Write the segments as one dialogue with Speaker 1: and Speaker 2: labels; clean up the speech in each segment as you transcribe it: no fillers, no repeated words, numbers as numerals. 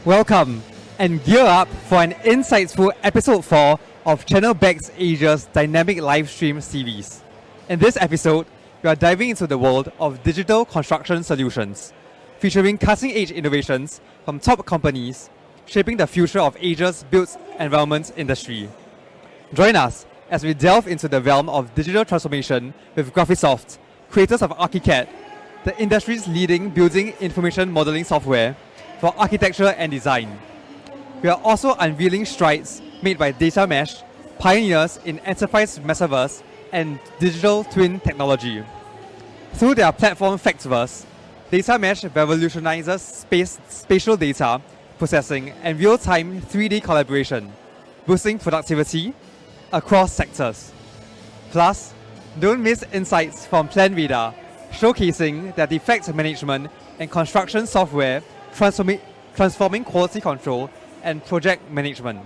Speaker 1: Welcome and gear up for an insightful episode 4 of Channel BEX Asia's dynamic live stream series. In this episode, we are diving into the world of digital construction solutions, featuring cutting-edge innovations from top companies shaping the future of Asia's built environment industry. Join us as we delve into the realm of digital transformation with Graphisoft, creators of Archicad, the industry's leading building information modeling software for architecture and design. We are also unveiling strides made by DataMesh, pioneers in enterprise Metaverse and digital twin technology. Through their platform FactVerse, DataMesh revolutionizes spatial data processing and real-time 3D collaboration, boosting productivity across sectors. Plus, don't miss insights from PlanRadar, showcasing their defect management and construction software transforming quality control and project management.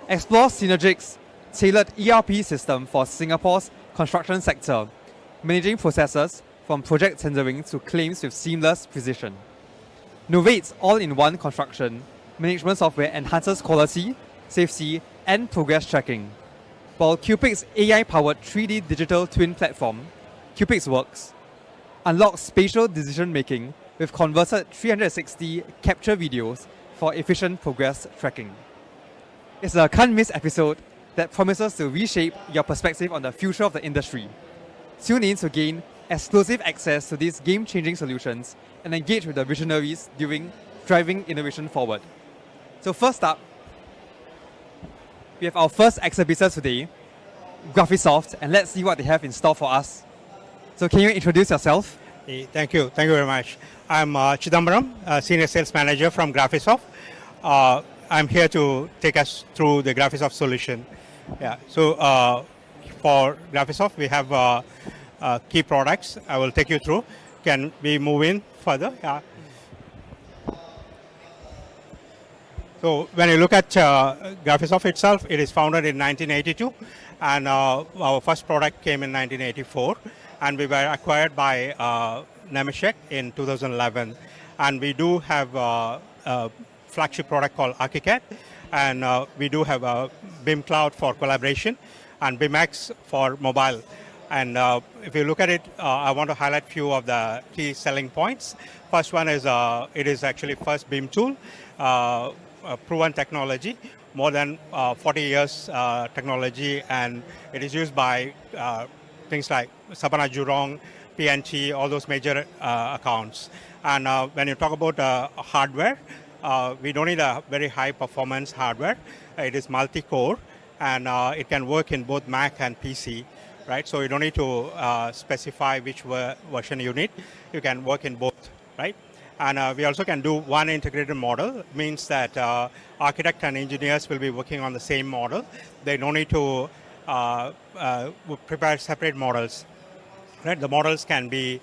Speaker 1: Explore Synergix, tailored ERP system for Singapore's construction sector, managing processes from project tendering to claims with seamless precision. Novade's all-in-one construction management software enhances quality, safety, and progress tracking, while Cupix AI-powered 3D digital twin platform, CupixWorks, unlocks spatial decision-making with converted 360 capture videos for efficient progress tracking. It's a can't-miss episode that promises to reshape your perspective on the future of the industry. Tune in to gain exclusive access to these game-changing solutions and engage with the visionaries during driving innovation forward. So first up, we have our first exhibitor today, Graphisoft, and let's see what they have in store for us. So can you introduce yourself?
Speaker 2: Thank you very much. I'm Chidambaram, Senior Sales Manager from Graphisoft. I'm here to take us through the Graphisoft solution. Yeah. So for Graphisoft, we have key products. I will take you through. Can we move in further? Yeah. So when you look at Graphisoft itself, it is founded in 1982, and our first product came in 1984. And we were acquired by Nemetschek in 2011. And we do have a flagship product called Archicad. And we do have a BIM Cloud for collaboration and BIMX for mobile. And if you look at it, I want to highlight a few of the key selling points. First one is it is actually first BIM tool, proven technology, more than 40 years technology, and it is used by things like Sabana Jurong, PNT, all those major accounts. And when you talk about hardware, we don't need a very high performance hardware. It is multi-core, and it can work in both Mac and PC, right? So you don't need to specify which version you need. You can work in both, right? And we also can do one integrated model, means that architect and engineers will be working on the same model. They don't need to prepare separate models, right? The models can be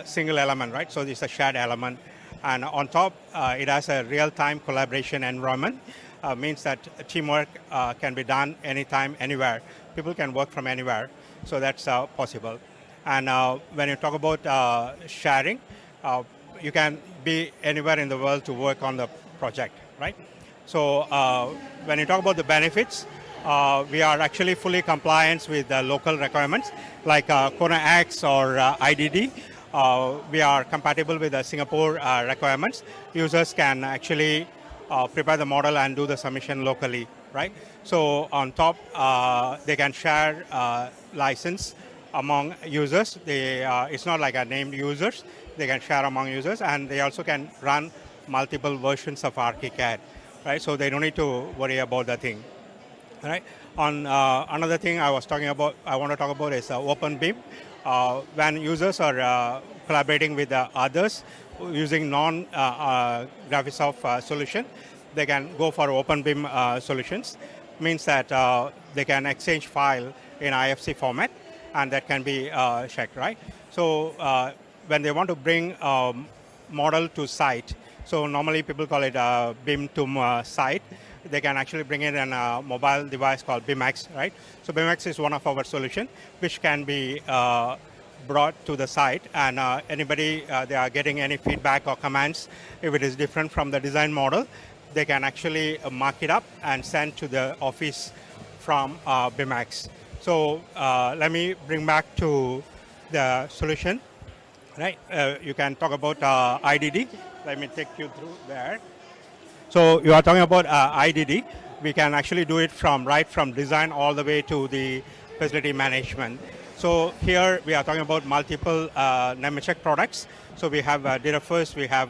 Speaker 2: single element, right? So it's a shared element. And on top, it has a real-time collaboration environment, means that teamwork can be done anytime, anywhere. People can work from anywhere, so that's possible. And when you talk about sharing, you can be anywhere in the world to work on the project, right? So when you talk about the benefits, we are actually fully compliant with the local requirements like Kona X or IDD. We are compatible with the Singapore requirements. Users can actually prepare the model and do the submission locally, right? So on top, they can share license among users. It's not like a named users. They can share among users, and they also can run multiple versions of Archicad, right? So they don't need to worry about the thing. Right. On another thing I want to talk about is open BIM. When users are collaborating with others using non-Graphisoft solution, they can go for open BIM solutions. Means that they can exchange file in IFC format, and that can be checked, right? So when they want to bring model to site, so normally people call it BIM to site. They can actually bring it in a mobile device called BIMX, right? So BIMX is one of our solution, which can be brought to the site, and anybody they are getting any feedback or comments, if it is different from the design model, they can actually mark it up and send to the office from BEMAX. So let me bring back to the solution. Right, you can talk about IDD. Let me take you through there. So you are talking about IDD. We can actually do it right from design all the way to the facility management. So here we are talking about multiple Nemetschek products. So we have DataMesh, we have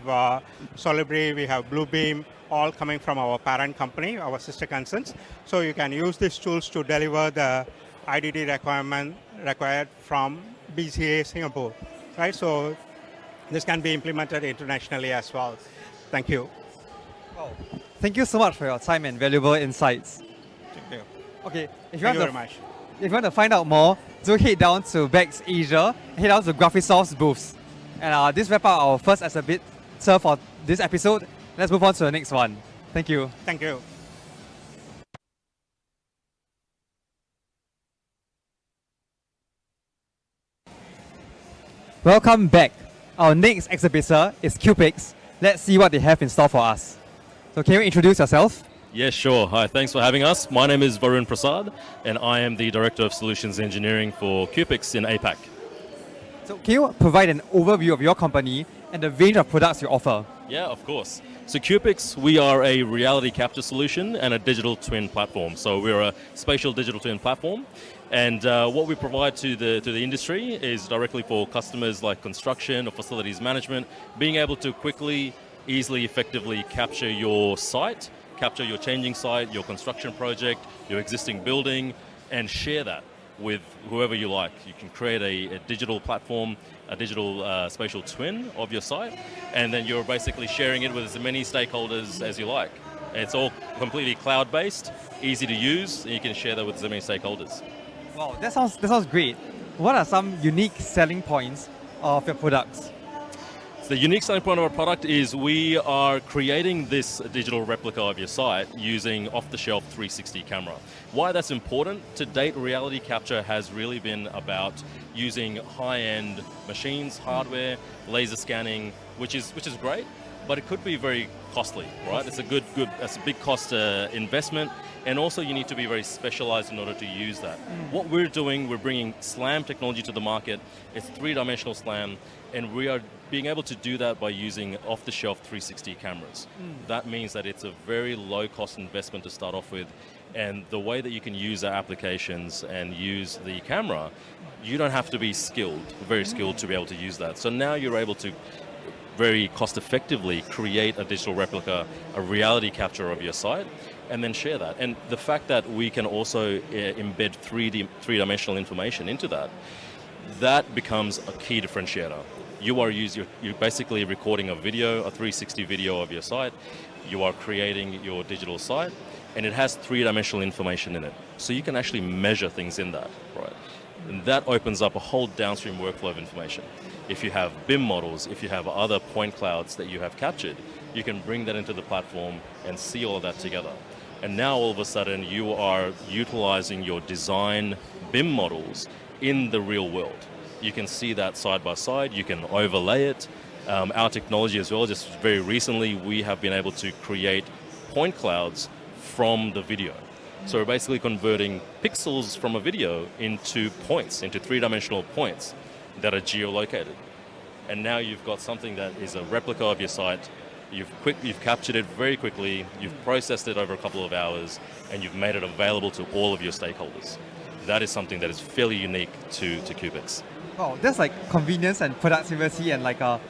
Speaker 2: Solibri, we have Bluebeam, all coming from our parent company, our sister concerns. So you can use these tools to deliver the IDD requirement required from BCA Singapore. Right, so this can be implemented internationally as well. Thank you.
Speaker 1: Wow. Thank you so much for your time and valuable insights.
Speaker 2: Thank you.
Speaker 1: Okay, if
Speaker 2: Thank you very much.
Speaker 1: If you want to find out more, do head down to BEX Asia, head down to Graphisoft's booths. And this wrap up our first exhibit for this episode. Let's move on to the next one. Thank you.
Speaker 2: Thank you.
Speaker 1: Welcome back. Our next exhibitor is Cupix. Let's see what they have in store for us. So can you introduce yourself?
Speaker 3: Yes, sure. Hi, thanks for having us. My name is Varun Prasad, and I am the Director of Solutions Engineering for Cupix in APAC.
Speaker 1: So can you provide an overview of your company and the range of products you offer?
Speaker 3: Yeah, of course. So Cupix, we are a reality capture solution and a digital twin platform. So we're a spatial digital twin platform. And what we provide to the industry is directly for customers like construction or facilities management, being able to quickly, easily, effectively capture your site, capture your changing site, your construction project, your existing building, and share that with whoever you like. You can create a digital platform, a digital spatial twin of your site, and then you're basically sharing it with as many stakeholders as you like. It's all completely cloud-based, easy to use, and you can share that with as many stakeholders.
Speaker 1: Wow, that sounds great. What are some unique selling points of your products?
Speaker 3: So the unique selling point of our product is we are creating this digital replica of your site using off-the-shelf 360 camera. Why that's important? To date, reality capture has really been about using high-end machines, hardware, laser scanning, which is great, but it could be very costly, right? It's a big cost investment, and also you need to be very specialized in order to use that. What we're doing, we're bringing SLAM technology to the market. It's three-dimensional SLAM, and we are being able to do that by using off-the-shelf 360 cameras. That means that it's a very low-cost investment to start off with, and the way that you can use our applications and use the camera, you don't have to be very skilled to be able to use that. So now you're able to very cost-effectively create a digital replica, a reality capture of your site, and then share that. And the fact that we can also embed three-dimensional information into that, that becomes a key differentiator. You're basically recording a video, a 360 video of your site. You are creating your digital site, and it has three-dimensional information in it. So you can actually measure things in that, right? And that opens up a whole downstream workflow of information. If you have BIM models, if you have other point clouds that you have captured, you can bring that into the platform and see all of that together. And now all of a sudden you are utilizing your design BIM models in the real world. You can see that side by side, you can overlay it. Our technology as well, just very recently we have been able to create point clouds from the video. So we're basically converting pixels from a video into points, into three-dimensional points that are geolocated. And now you've got something that is a replica of your site. You've captured it very quickly, you've processed it over a couple of hours, and you've made it available to all of your stakeholders. That is something that is fairly unique to Cupix.
Speaker 1: Wow, that's like convenience and productivity and like a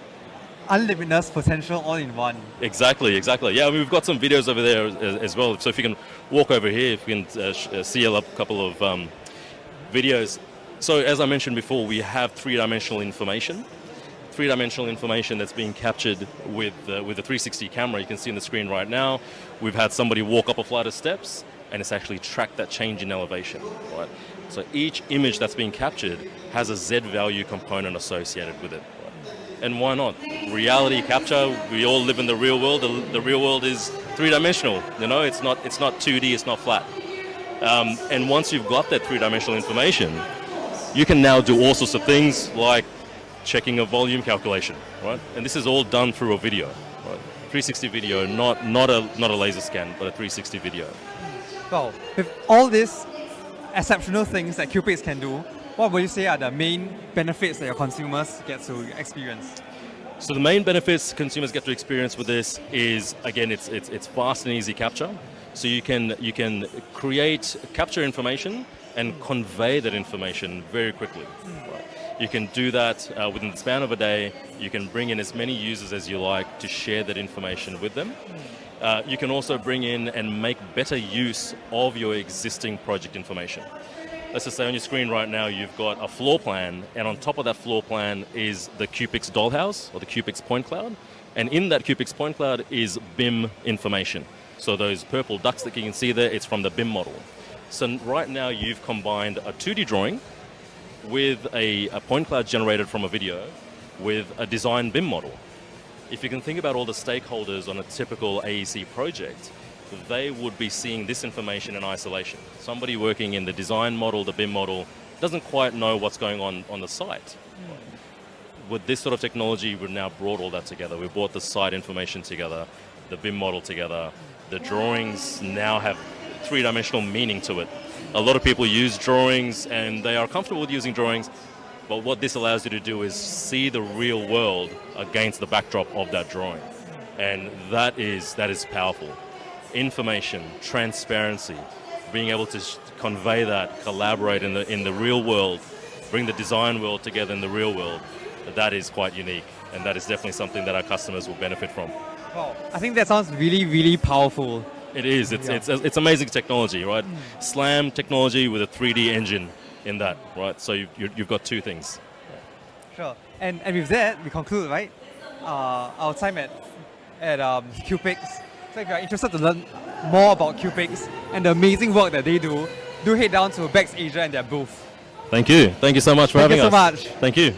Speaker 1: unlimitedness potential all in one.
Speaker 3: Exactly. Yeah, we've got some videos over there as well. So if you can walk over here, if you can see a couple of videos. So as I mentioned before, we have three-dimensional information. Three-dimensional information that's being captured with the 360 camera. You can see on the screen right now, we've had somebody walk up a flight of steps, and it's actually tracked that change in elevation, right? So each image that's being captured has a Z value component associated with it. And why not? Reality capture, we all live in the real world. The real world is three-dimensional, you know, it's not 2D, it's not flat. And once you've got that three-dimensional information, you can now do all sorts of things like checking a volume calculation, right? And this is all done through a video, right? 360 video, not a laser scan, but a 360 video.
Speaker 1: Well, with all these exceptional things that Cupix can do, what would you say are the main benefits that your consumers get to experience?
Speaker 3: So the main benefits consumers get to experience with this is, again, it's fast and easy capture. So you can capture information and convey that information very quickly. Right? You can do that within the span of a day. You can bring in as many users as you like to share that information with them. You can also bring in and make better use of your existing project information. Let's just say on your screen right now, you've got a floor plan, and on top of that floor plan is the Cupix dollhouse or the Cupix point cloud. And in that Cupix point cloud is BIM information. So those purple ducts that you can see there, it's from the BIM model. So right now you've combined a 2D drawing with a point cloud generated from a video with a design BIM model. If you can think about all the stakeholders on a typical AEC project, they would be seeing this information in isolation. Somebody working in the design model, the BIM model, doesn't quite know what's going on the site. With this sort of technology, we've now brought all that together. We've brought the site information together, the BIM model together. The drawings now have three-dimensional meaning to it. A lot of people use drawings and they are comfortable with using drawings, but what this allows you to do is see the real world against the backdrop of that drawing. And that is powerful. Information, transparency, being able to convey that, collaborate in the real world, bring the design world together in the real world, that is quite unique, and that is definitely something that our customers will benefit from.
Speaker 1: Wow, I think that sounds really, really powerful.
Speaker 3: It is. It's amazing technology, right? SLAM technology with a 3D engine in that, right? So you've got two things.
Speaker 1: Sure. And with that, we conclude, right? Our time at Cupix. So if you're interested to learn more about Cupix and the amazing work that they do head down to BEX Asia and their booth.
Speaker 3: Thank you. Thank you so much for having us.
Speaker 1: Thank you so much.
Speaker 3: Thank you.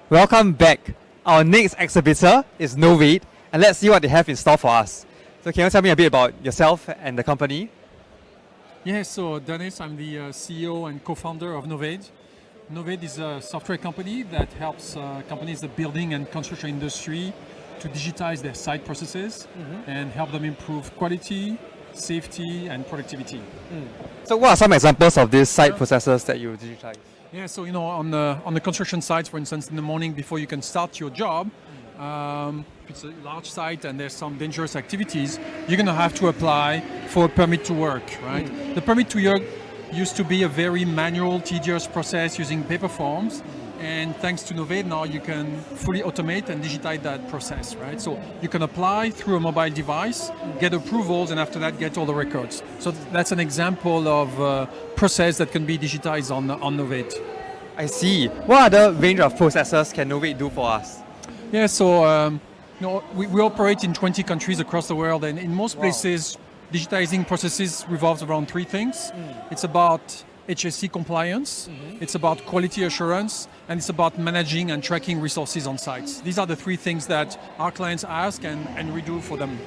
Speaker 1: Welcome back. Our next exhibitor is Novade, and let's see what they have in store for us. So can you tell me a bit about yourself and the company?
Speaker 4: Yeah, so Dennis, I'm the CEO and co-founder of Novade. Novade is a software company that helps companies in the building and construction industry to digitize their site processes and help them improve quality, safety, and productivity.
Speaker 1: So what are some examples of these site processes that you digitize?
Speaker 4: Yeah, so on the construction sites, for instance, in the morning before you can start your job, if it's a large site and there's some dangerous activities, you're going to have to apply for a permit to work, right? The permit to work used to be a very manual, tedious process using paper forms, and thanks to Novade now you can fully automate and digitize that process, right? So you can apply through a mobile device, get approvals, and after that get all the records. So that's an example of a process that can be digitized on Novade.
Speaker 1: I see. What other range of processes can Novade do for us?
Speaker 4: Yeah, so we operate in 20 countries across the world, and in most places, digitizing processes revolves around three things. It's about HSE compliance, it's about quality assurance, and it's about managing and tracking resources on sites. These are the three things that our clients ask and we do for them.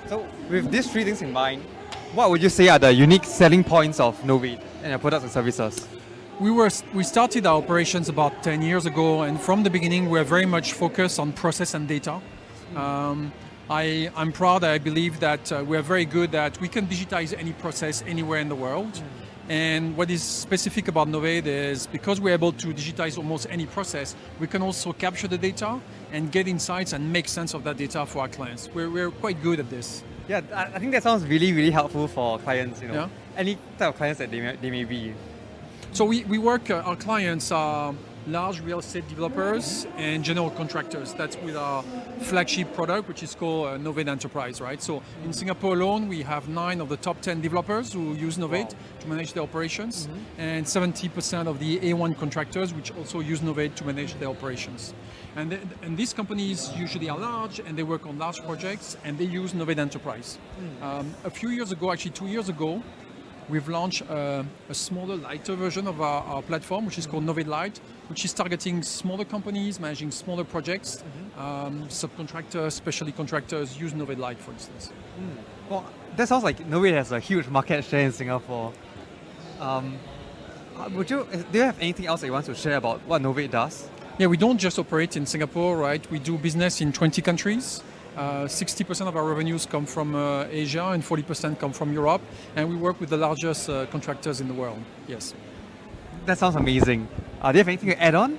Speaker 1: So with these three things in mind, what would you say are the unique selling points of Novade and your products and services?
Speaker 4: We started our operations about 10 years ago, and from the beginning we're very much focused on process and data. I'm proud, I believe that we're very good that we can digitize any process anywhere in the world. And what is specific about Novade is because we're able to digitize almost any process, we can also capture the data and get insights and make sense of that data for our clients. We're quite good at this.
Speaker 1: Yeah, I think that sounds really, really helpful for clients,
Speaker 4: Yeah.
Speaker 1: Any type of clients that they may be.
Speaker 4: So we work, our clients are large real estate developers and general contractors. That's with our flagship product, which is called Novade Enterprise, right? So in Singapore alone, we have 9 of the top 10 developers who use Novade to manage their operations, and 70% of the A1 contractors, which also use Novade to manage their operations. And these companies usually are large, and they work on large projects, and they use Novade Enterprise. A few years ago, actually 2 years ago, we've launched a smaller, lighter version of our platform, which is called Novade Lite, which is targeting smaller companies, managing smaller projects. Subcontractors, specialty contractors use Novade Lite, for instance.
Speaker 1: Well, that sounds like Novade has a huge market share in Singapore. Do you have anything else that you want to share about what Novade does?
Speaker 4: Yeah, we don't just operate in Singapore, right? We do business in 20 countries. 60% of our revenues come from Asia and 40% come from Europe. And we work with the largest contractors in the world, yes.
Speaker 1: That sounds amazing. Do you have anything to add on?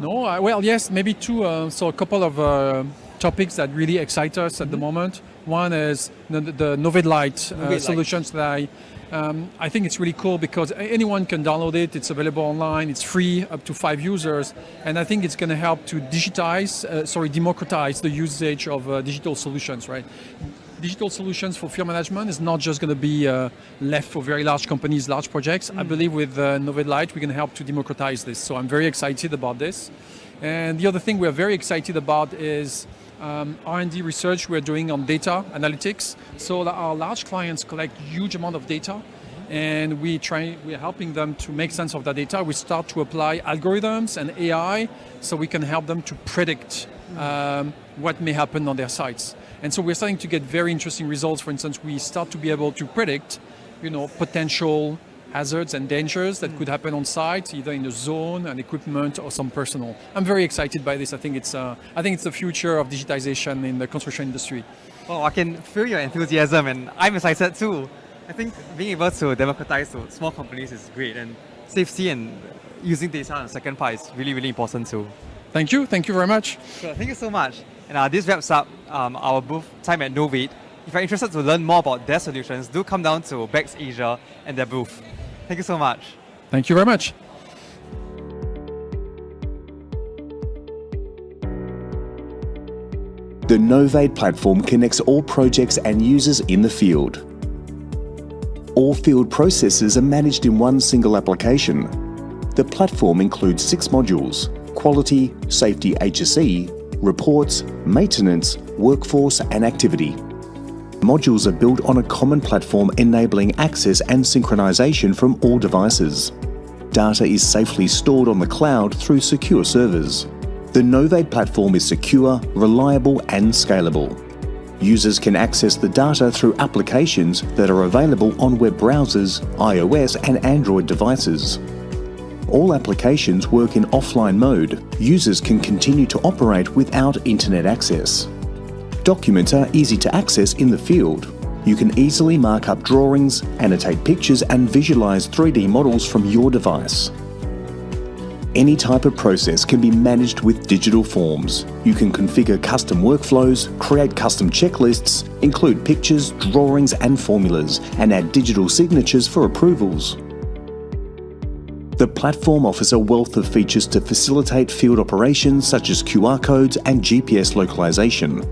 Speaker 4: No, well, yes, maybe two. So a couple of topics that really excite us at the moment. One is the Novade Lite solutions that I think it's really cool because anyone can download it. It's available online. It's free, up to 5 users. And I think it's going to help to democratize the usage of digital solutions, right? Digital solutions for field management is not just going to be left for very large companies, large projects. I believe with Novade Lite, we can help to democratize this. So I'm very excited about this. And the other thing we're very excited about is R&D research we're doing on data analytics. So that our large clients collect huge amount of data, and we're helping them to make sense of that data. We start to apply algorithms and AI, so we can help them to predict what may happen on their sites. And so we're starting to get very interesting results. For instance, we start to be able to predict, potential hazards and dangers that could happen on site, either in the zone, an equipment, or some personal. I'm very excited by this. I think it's the future of digitization in the construction industry.
Speaker 1: Oh, I can feel your enthusiasm, and I'm excited too. I think being able to democratize to small companies is great, and safety and using data on the second part is really, really important too.
Speaker 4: Thank you very much.
Speaker 1: Sure, thank you so much. And this wraps up our booth time at Novade. If you're interested to learn more about their solutions, do come down to BEX Asia and their booth. Thank you so much.
Speaker 4: Thank you very much.
Speaker 5: The Novade platform connects all projects and users in the field. All field processes are managed in one single application. The platform includes 6 modules: quality, safety HSE, reports, maintenance, workforce and activity. Modules are built on a common platform enabling access and synchronization from all devices. Data is safely stored on the cloud through secure servers. The Novade platform is secure, reliable and scalable. Users can access the data through applications that are available on web browsers, iOS and Android devices. All applications work in offline mode. Users can continue to operate without internet access. Documents are easy to access in the field. You can easily mark up drawings, annotate pictures and visualize 3D models from your device. Any type of process can be managed with digital forms. You can configure custom workflows, create custom checklists, include pictures, drawings and formulas, and add digital signatures for approvals. The platform offers a wealth of features to facilitate field operations such as QR codes and GPS localization.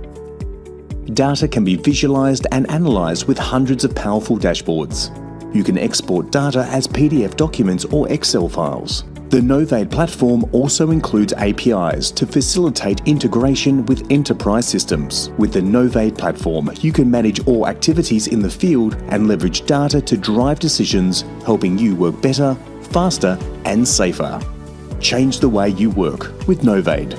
Speaker 5: Data can be visualized and analyzed with hundreds of powerful dashboards. You can export data as PDF documents or Excel files. The Novade platform also includes APIs to facilitate integration with enterprise systems. With the Novade platform, you can manage all activities in the field and leverage data to drive decisions, helping you work better, faster and safer. Change the way you work with Novade.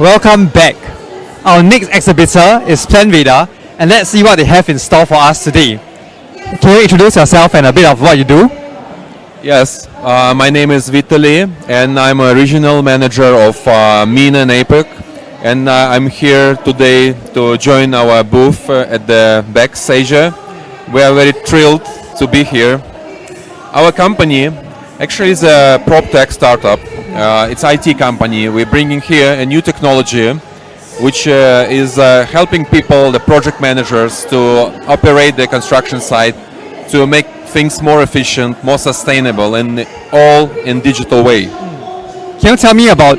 Speaker 1: welcome back. Our next exhibitor is PlanVeda, and let's see what they have in store for us today. Can you introduce yourself and a bit of what you do?
Speaker 6: Yes, my name is Vitaly, and I'm a regional manager of MENA and APEC, and I'm here today to join our booth at the BEX Asia. We are very thrilled to be here. Our company actually is a prop tech startup. It's IT company. We're bringing here a new technology which is helping people, the project managers, to operate the construction site, to make things more efficient, more sustainable, and all in digital way.
Speaker 1: Can you tell me about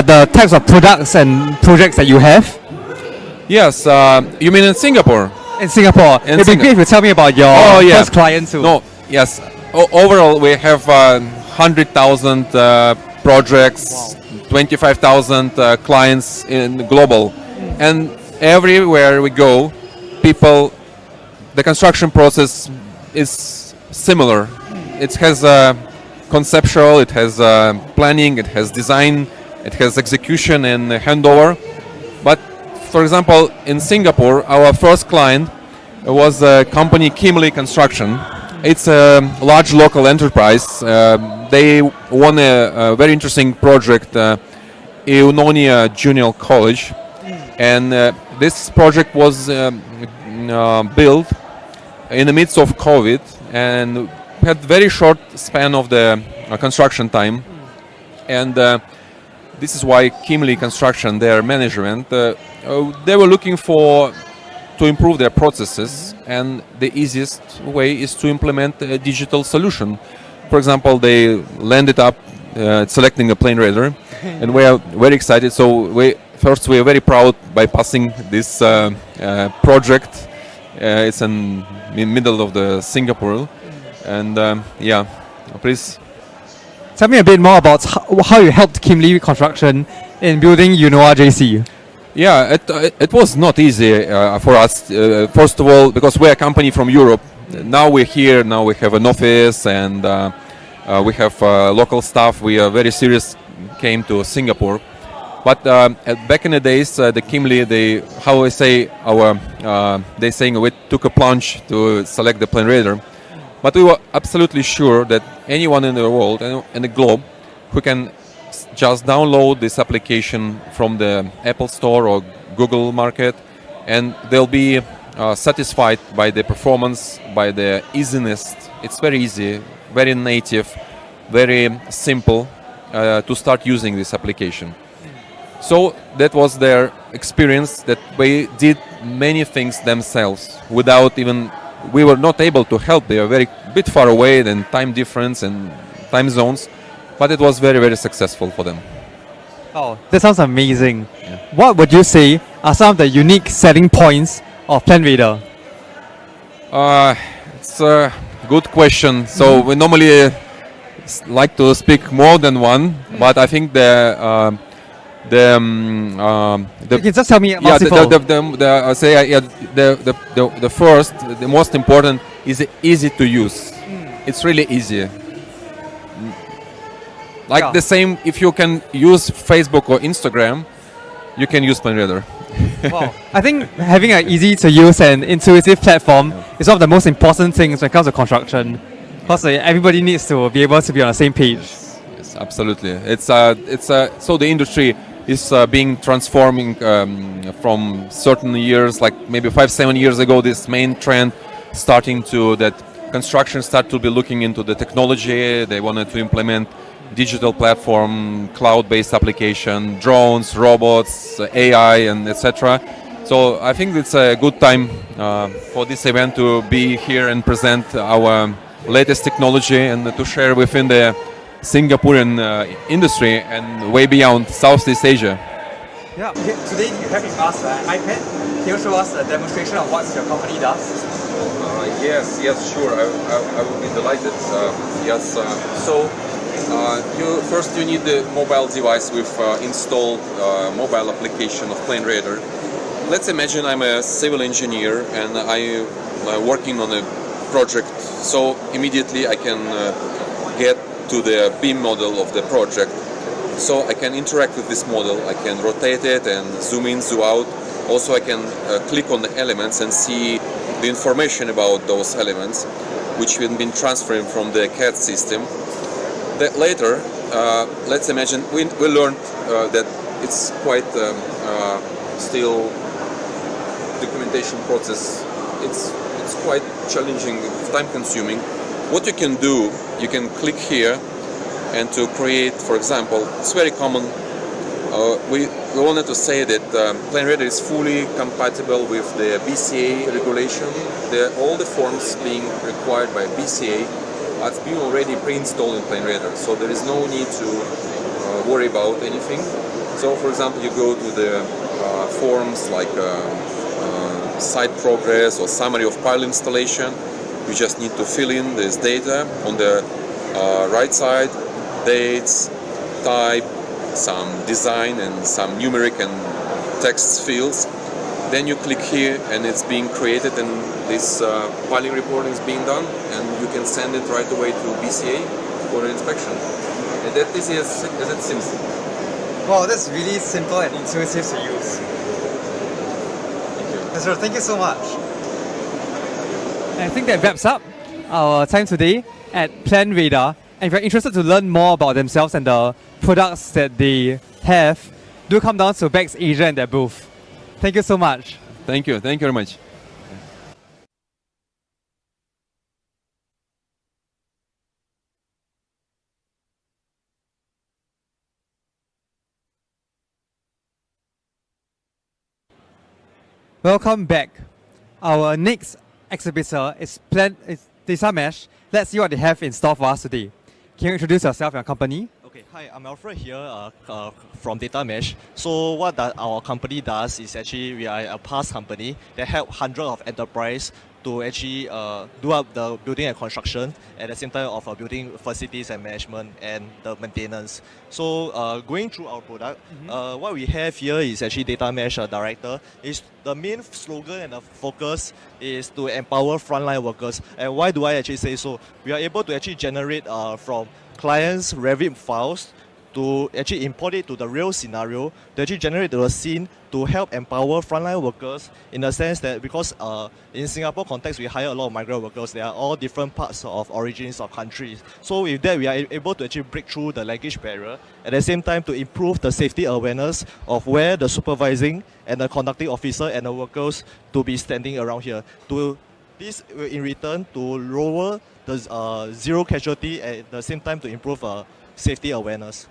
Speaker 1: the types of products and projects that you have
Speaker 6: Yes, you mean in Singapore?
Speaker 1: in Singapore? It'd be great if you tell me about your first client too.
Speaker 6: No, yes. Overall, we have 100,000 projects, 25,000 clients in global, and everywhere we go, the construction process is similar. It has conceptual, it has planning, it has design, it has execution and handover. But for example, in Singapore, our first client was a company Kimley Construction. It's a large local enterprise. They won a very interesting project, Eunonia Junior College, and this project was built in the midst of COVID and had very short span of the construction time. And this is why Kimley Construction, their management, they were looking to improve their processes, and the easiest way is to implement a digital solution. For example, they landed up selecting a plane radar, and we are very excited. So we are very proud by passing this project. It's in the middle of the Singapore, and please.
Speaker 1: Tell me a bit more about how you helped Kimley Construction in building Unoa JC.
Speaker 6: Yeah, it was not easy for us. First of all, because we're a company from Europe. Now we're here. Now we have an office, and we have local staff. We are very serious. Came to Singapore, but back in the days, the Kimley, they saying we took a plunge to select the plane radar, but we were absolutely sure that anyone in the world, in the globe, who can just download this application from the Apple Store or Google Market, and they'll be satisfied by the performance, by the easiness. It's very easy, very native, very simple to start using this application. So that was their experience, that we did many things themselves without even, we were not able to help. They are very bit far away, then time difference and time zones. But it was very, very successful for them.
Speaker 1: Oh, that sounds amazing.
Speaker 6: Yeah.
Speaker 1: What would you say are some of the unique selling points of PlanVeda?
Speaker 6: It's a good question. So we normally like to speak more than one, but I think
Speaker 1: You can just tell me
Speaker 6: the most important is easy to use. It's really easy. Like the same, if you can use Facebook or Instagram, you can use PlanVeda.
Speaker 1: Wow. I think having an easy to use and intuitive platform is one of the most important things when it comes to construction, because everybody needs to be able to be on the same page.
Speaker 6: Yes, absolutely. So the industry is being transforming from certain years, like maybe 5-7 years ago. This main trend starting to that construction start to be looking into the technology. They wanted to implement digital platform, cloud-based application, drones, robots, AI, and etc. So I think it's a good time for this event to be here and present our latest technology and to share within the Singaporean industry and way beyond Southeast Asia.
Speaker 1: Yeah. Okay. Today you have with us an iPad. Can you show us a demonstration of what your company does?
Speaker 6: Yes, sure. I will be delighted. You need the mobile device with installed mobile application of plane radar. Let's imagine I'm a civil engineer and I'm working on a project. So immediately I can get to the BIM model of the project. So I can interact with this model, I can rotate it and zoom in, zoom out. Also I can click on the elements and see the information about those elements, which have been transferred from the CAD system. That later, let's imagine we learned that it's quite still documentation process. It's quite challenging, time consuming. What you can do, you can click here and to create, for example, it's very common. We wanted to say that PlaneRadar is fully compatible with the BCA regulation. All the forms being required by BCA have been already pre-installed in PlaneRadar, so there is no need to worry about anything. So, for example, you go to the forms like site progress or summary of pile installation. You just need to fill in this data on the right side, dates, type, some design and some numeric and text fields. Then you click here and it's being created and this piling reporting is being done and you can send it right away to BCA for inspection. And that is as it seems.
Speaker 1: Wow, that's really simple and intuitive to use. That's right, thank you so much. And I think that wraps up our time today at PlaneRadar. And if you're interested to learn more about themselves and the products that they have, do come down to BEX Asia and their booth. Thank you so much.
Speaker 6: Thank you very much.
Speaker 1: Welcome back. Our next exhibitor is DataMesh. Let's see what they have in store for us today. Can you introduce yourself and your company?
Speaker 7: Okay, hi, I'm Alfred here from DataMesh. So what our company does is actually we are a PaaS company that help hundreds of enterprise to actually do up the building and construction at the same time of building facilities and management and the maintenance. So going through our product, what we have here is actually DataMesh Director. Is the main slogan and the focus is to empower frontline workers. And why do I actually say so? We are able to actually generate from clients' Revit files to actually import it to the real scenario, to actually generate the scene to help empower frontline workers in the sense that because in Singapore context, we hire a lot of migrant workers. They are all different parts of origins of countries. So with that, we are able to actually break through the language barrier, at the same time to improve the safety awareness of where the supervising and the conducting officer and the workers to be standing around here. This will in return to lower the zero casualty and at the same time to improve safety awareness.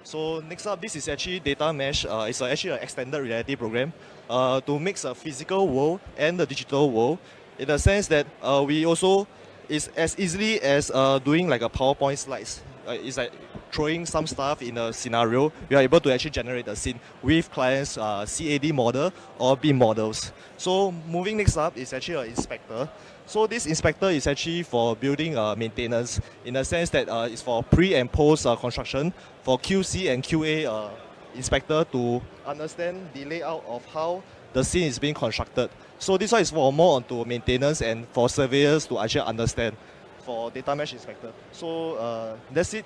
Speaker 7: So next up, this is actually DataMesh. It's actually an extended reality program to mix a physical world and the digital world in the sense that we also is as easily as doing like a PowerPoint slides. It's like throwing some stuff in a scenario. We are able to actually generate a scene with clients' CAD model or BIM models. So moving next up is actually an inspector. So this inspector is actually for building maintenance in the sense that it's for pre and post construction for QC and QA inspector to understand the layout of how the scene is being constructed. So this one is for more onto maintenance and for surveyors to actually understand for DataMesh inspector. So that's it.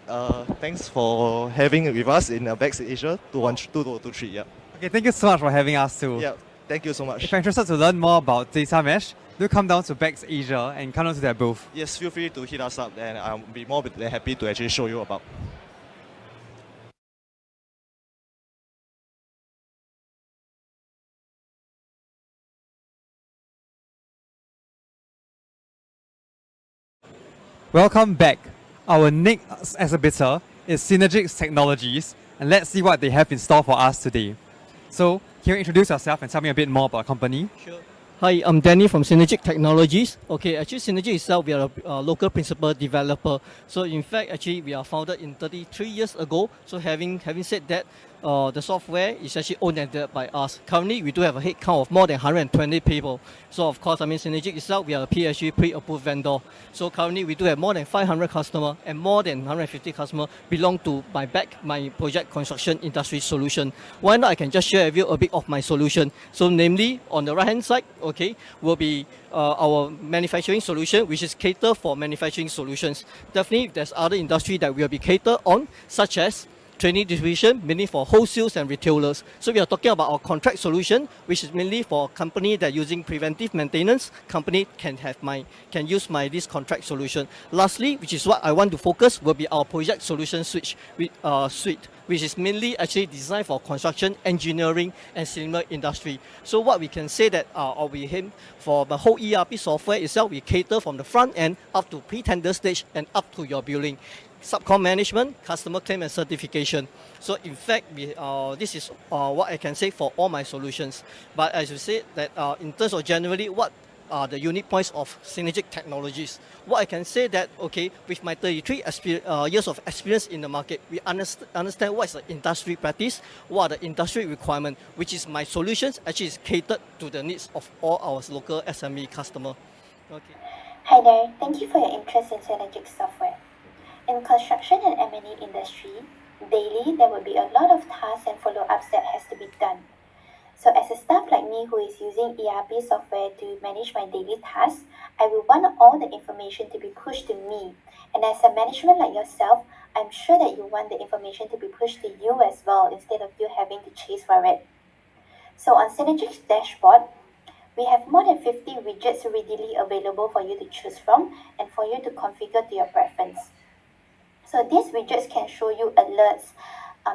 Speaker 7: Thanks for having it with us in BEX Asia 21223. Yeah.
Speaker 1: Okay, thank you so much for having us too.
Speaker 7: Yeah. Thank you so much.
Speaker 1: If you're interested to learn more about DataMesh, do come down to BEX Asia and come down to their booth.
Speaker 7: Yes, feel free to hit us up and I'll be more than happy to actually show you about.
Speaker 1: Welcome back. Our next exhibitor is Synergix Technologies, and let's see what they have in store for us today. So, can you introduce yourself and tell me a bit more about the company?
Speaker 8: Sure. Hi, I'm Danny from Synergix Technologies. Okay, actually Synergix itself, we are a local principal developer. So in fact, actually we are founded in 33 years ago. So having said that, the software is actually owned and developed by us. Currently, we do have a headcount of more than 120 people. So of course, Synergix itself, we are a PSG pre-approved vendor. So currently, we do have more than 500 customers and more than 150 customers belong to my project construction industry solution. Why not I can just share with you a bit of my solution. So namely, on the right-hand side, okay, will be our manufacturing solution, which is cater for manufacturing solutions. Definitely, there's other industry that will be catered on, such as training distribution, mainly for wholesales and retailers. So we are talking about our contract solution, which is mainly for company that using preventive maintenance. Company can use this contract solution. Lastly, which is what I want to focus, will be our project solution suite, which is mainly actually designed for construction, engineering, and similar industry. So what we can say that we aim for the whole ERP software itself, we cater from the front end up to pre-tender stage and up to your billing. Subcom management, customer claim and certification. So in fact, this is what I can say for all my solutions. But as you said, that in terms of generally what are the unique points of Synergix technologies, what I can say that, okay, with my 33 years of experience in the market, we understand what is the industry practice, what are the industry requirements, which is my solutions actually is catered to the needs of all our local SME customer. Okay.
Speaker 9: Hi there, thank you for your interest in Synergix software. In construction and M&E industry, daily there will be a lot of tasks and follow-ups that has to be done. So as a staff like me who is using ERP software to manage my daily tasks, I will want all the information to be pushed to me. And as a management like yourself, I'm sure that you want the information to be pushed to you as well instead of you having to chase for it. So on Synergix dashboard, we have more than 50 widgets readily available for you to choose from and for you to configure to your preference. So these widgets can show you alerts,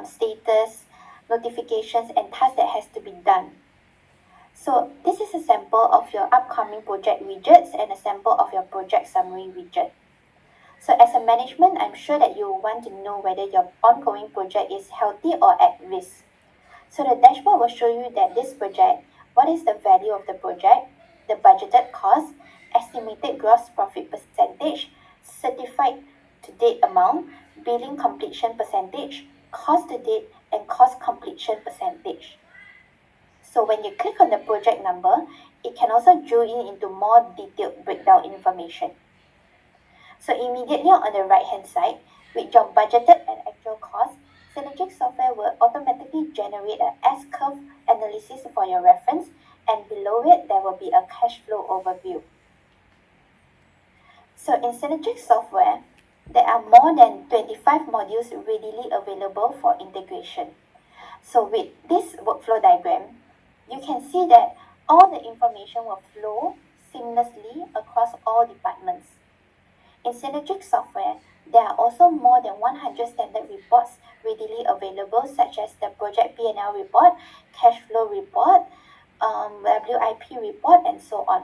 Speaker 9: status, notifications, and tasks that has to be done. So this is a sample of your upcoming project widgets and a sample of your project summary widget. So as a management, I'm sure that you want to know whether your ongoing project is healthy or at risk. So the dashboard will show you that this project, what is the value of the project, the budgeted cost, estimated gross profit percentage, certified to date amount, billing completion percentage, cost to date, and cost completion percentage. So when you click on the project number, it can also drill into more detailed breakdown information. So immediately on the right hand side, with your budgeted and actual cost, Synergix software will automatically generate an S-curve analysis for your reference, and below it there will be a cash flow overview. So in Synergix software, there are more than 25 modules readily available for integration. So with this workflow diagram, you can see that all the information will flow seamlessly across all departments. In Synergix software, there are also more than 100 standard reports readily available, such as the project P&L report, cash flow report, WIP report, and so on.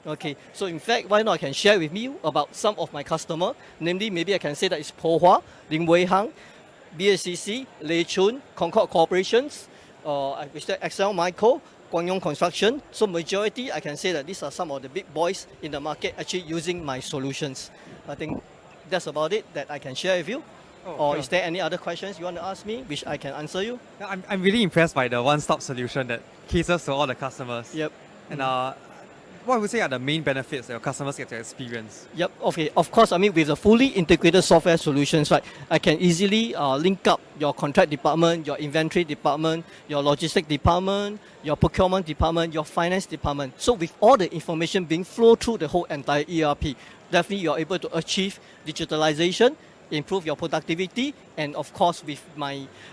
Speaker 8: Okay, so in fact, why not I can share with you about some of my customer. Namely, maybe I can say that it's Po Hua, Lim Wei Hang, BACC, Lei Chun, Concord Corporations, Mr. Excel Michael, Guangyong Construction. So majority, I can say that these are some of the big boys in the market actually using my solutions. I think that's about it that I can share with you. Or is there any other questions you want to ask me, which I can answer you?
Speaker 1: I'm really impressed by the one-stop solution that caters to all the customers.
Speaker 8: Yep.
Speaker 1: And what would you say are the main benefits that your customers get to experience?
Speaker 8: Yep, okay. Of course, I mean, with the fully integrated software solutions, right, I can easily link up your contract department, your inventory department, your logistic department, your procurement department, your finance department. So with all the information being flowed through the whole entire ERP, definitely you're able to achieve digitalization, improve your productivity, and of course with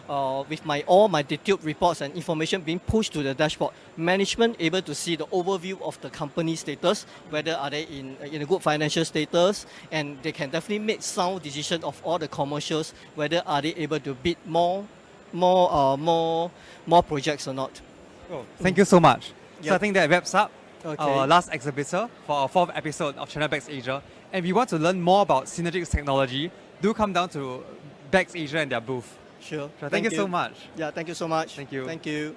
Speaker 8: all my detailed reports and information being pushed to the dashboard, management able to see the overview of the company status, whether are they in a good financial status, and they can definitely make sound decision of all the commercials, whether are they able to bid more projects or not.
Speaker 1: Thank you so much.
Speaker 8: Yep.
Speaker 1: So I think that wraps up
Speaker 8: Okay.
Speaker 1: our last exhibitor for our 4th episode of Channel BEX Asia. And if you want to learn more about Synergix technology, do come down to BEX Asia and their booth.
Speaker 8: Sure.
Speaker 1: Thank you so much.
Speaker 8: Yeah, thank you so much.
Speaker 1: Thank you.
Speaker 8: Thank you.